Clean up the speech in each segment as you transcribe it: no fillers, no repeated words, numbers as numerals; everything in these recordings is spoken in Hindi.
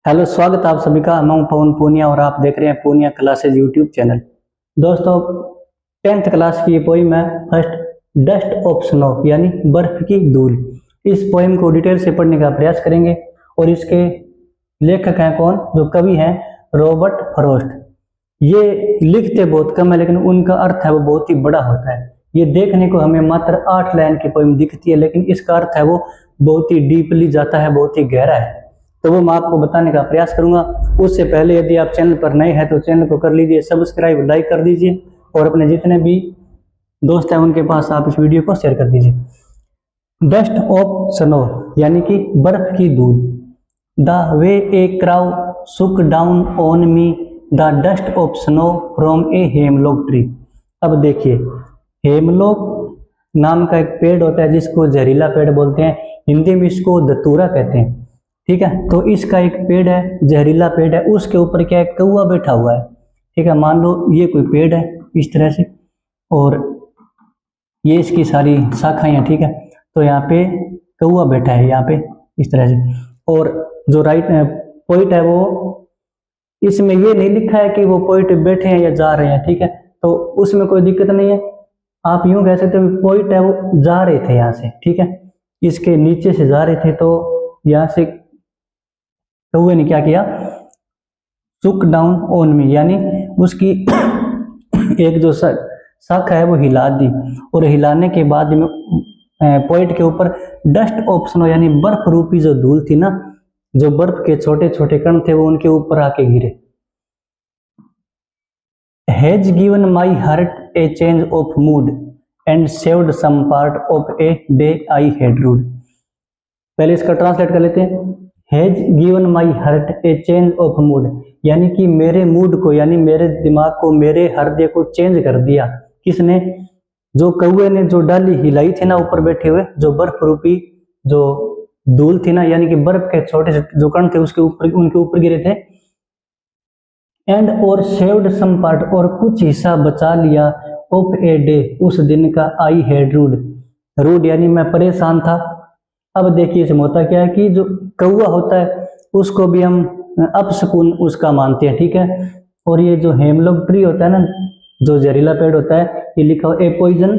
हेलो, स्वागत आप सभी का। मैं हूं पवन पूनिया और आप देख रहे हैं पूनिया क्लासेज यूट्यूब चैनल। दोस्तों, 10th क्लास की ये पोइम है फर्स्ट, डस्ट ऑफ स्नो यानी बर्फ की धूल। इस पोइम को डिटेल से पढ़ने का प्रयास करेंगे और इसके लेखक हैं कौन? जो कवि हैं रॉबर्ट फ्रॉस्ट। ये लिखते बहुत कम है लेकिन उनका अर्थ है वो बहुत ही बड़ा होता है। ये देखने को हमें मात्र 8 लाइन की पोइम दिखती है लेकिन इसका अर्थ है वो बहुत ही डीपली जाता है, बहुत ही गहरा है। तो वो मैं आपको बताने का प्रयास करूंगा। उससे पहले यदि आप चैनल पर नए हैं तो चैनल को कर लीजिए सब्सक्राइब, लाइक कर दीजिए और अपने जितने भी दोस्त हैं उनके पास आप इस वीडियो को शेयर कर दीजिए। डस्ट ऑफ स्नो यानी कि बर्फ की धूल। द वे ए क्राउ सुक down on me the dust of snow from a hemlock tree. अब देखिए, हेमलॉक नाम का एक पेड़ होता है जिसको जहरीला पेड़ बोलते हैं, हिंदी में इसको धतूरा कहते हैं। ठीक है, तो इसका एक पेड़ है, जहरीला पेड़ है, उसके ऊपर क्या है, कौवा बैठा हुआ है। ठीक है, मान लो ये कोई पेड़ है इस तरह से और ये इसकी सारी शाखाएं हैं। ठीक है, तो यहाँ पे कौवा बैठा है यहाँ पे इस तरह से। और जो राइट पोइट है वो इसमें ये नहीं लिखा है कि वो पोइट बैठे हैं या जा रहे हैं। ठीक है, तो उसमें कोई दिक्कत नहीं है, आप यूं कह सकते हो पोइट है वो जा रहे थे यहाँ से। ठीक है, इसके नीचे से जा रहे थे तो यहाँ से कौवे ने क्या किया, सुक डाउन ऑन मी यानी उसकी एक जो शाखा है वो हिला दी और हिलाने के बाद में पॉइंट के ऊपर डस्ट ऑफ स्नो यानी बर्फ रूपी जो धूल थी ना, जो बर्फ के छोटे छोटे कण थे वो उनके ऊपर आके गिरे। Has given my heart a change of mood and saved some part of a day I had rued. पहले इसका ट्रांसलेट कर लेते हैं। Has given my heart a change of mood यानी कि मेरे मूड को यानी मेरे दिमाग को, मेरे हृदय को चेंज कर दिया। किसने? जो कौवे ने जो डाली हिलाई थी ना ऊपर बैठे हुए, जो बर्फ रूपी जो धूल थी ना, यानी कि बर्फ के छोटे से जो कण थे उसके ऊपर, उनके ऊपर गिरे थे। एंड और सेव्ड सम पार्ट और कुछ हिस्सा बचा लिया ऑफ ए डे उस दिन का आई हैड रूड। रूड यानी मैं परेशान था। अब देखिए इसमें होता क्या है कि जो कौवा होता है उसको भी हम अपशकुन उसका मानते हैं। ठीक है, और ये जो हेमलॉक ट्री होता है ना, जो जहरीला पेड़ होता है, ये लिखा हो a poison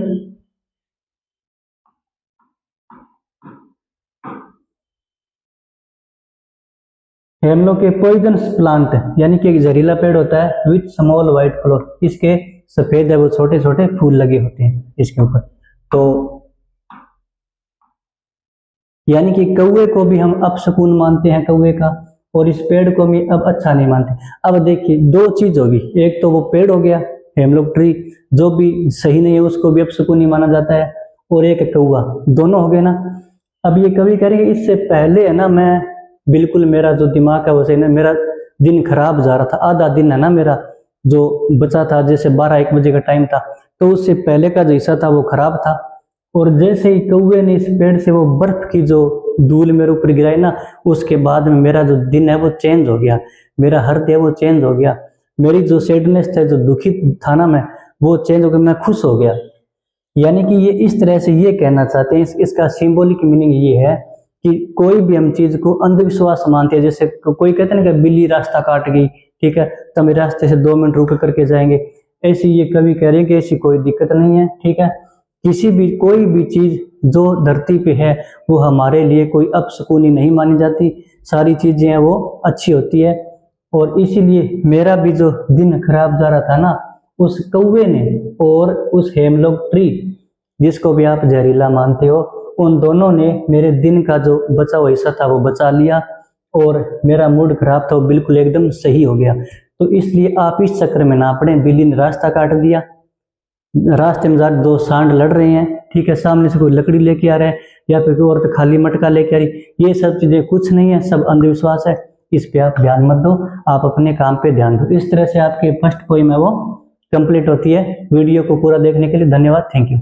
hemlock a poison plant यानी कि एक जहरीला पेड़ होता है विथ स्मॉल व्हाइट फ्लोर, इसके सफेद है वो छोटे छोटे फूल लगे होते हैं इसके ऊपर। तो यानी कि कौवे को भी हम अपशकुन मानते हैं कौवे का, और इस पेड़ को भी अब अच्छा नहीं मानते। अब देखिए दो चीज होगी, एक तो वो पेड़ हो गया हेमलॉक ट्री जो भी सही नहीं है उसको भी अपशकुन ही माना जाता है, और एक कौवा, दोनों हो गए ना। अब ये कवि करेंगे इससे पहले है ना, मैं बिल्कुल मेरा जो दिमाग है वो सही ना, मेरा दिन खराब जा रहा था, आधा दिन है ना मेरा जो बचा था, जैसे 12-1 बजे का टाइम था, तो उससे पहले का जो हिस्सा था वो खराब था। और जैसे ही कौवे ने इस पेड़ से वो बर्फ की जो धूल मेरे ऊपर गिराई ना, उसके बाद में मेरा जो दिन है वो चेंज हो गया, मेरा हृदय वो चेंज हो गया, मेरी जो सैडनेस था, जो दुखित था ना मैं, वो चेंज हो गया, मैं खुश हो गया। यानी कि ये इस तरह से ये कहना चाहते हैं, इसका सिंबॉलिक मीनिंग ये है कि कोई भी हम चीज को अंधविश्वास मानते हैं, जैसे कोई कहते हैं ना कि बिल्ली रास्ता काट गई, ठीक है, तो हम रास्ते से 2 मिनट रुक करके जाएंगे, ऐसी ये कवि कह रहे हैं कि ऐसी कोई दिक्कत नहीं है। ठीक है, किसी भी कोई भी चीज जो धरती पे है वो हमारे लिए कोई अपशकुनी नहीं मानी जाती, सारी चीजें हैं वो अच्छी होती है। और इसीलिए मेरा भी जो दिन खराब जा रहा था ना, उस कौवे ने और उस हेमलॉक ट्री जिसको भी आप जहरीला मानते हो, उन दोनों ने मेरे दिन का जो बचा हुआ हिस्सा था वो बचा लिया और मेरा मूड खराब था वो बिल्कुल एकदम सही हो गया। तो इसलिए आप इस चक्कर में ना पड़े, बिल्ली ने रास्ता काट दिया, रास्ते में दो सांड लड़ रहे हैं, ठीक है, सामने से कोई लकड़ी लेके आ रहा है या फिर कोई औरत खाली मटका लेके आ रही, ये सब चीजें कुछ नहीं है, सब अंधविश्वास है, इस पे आप ध्यान मत दो, आप अपने काम पे ध्यान दो। इस तरह से आपकी फर्स्ट पोइम है वो कंप्लीट होती है। वीडियो को पूरा देखने के लिए धन्यवाद, थैंक यू।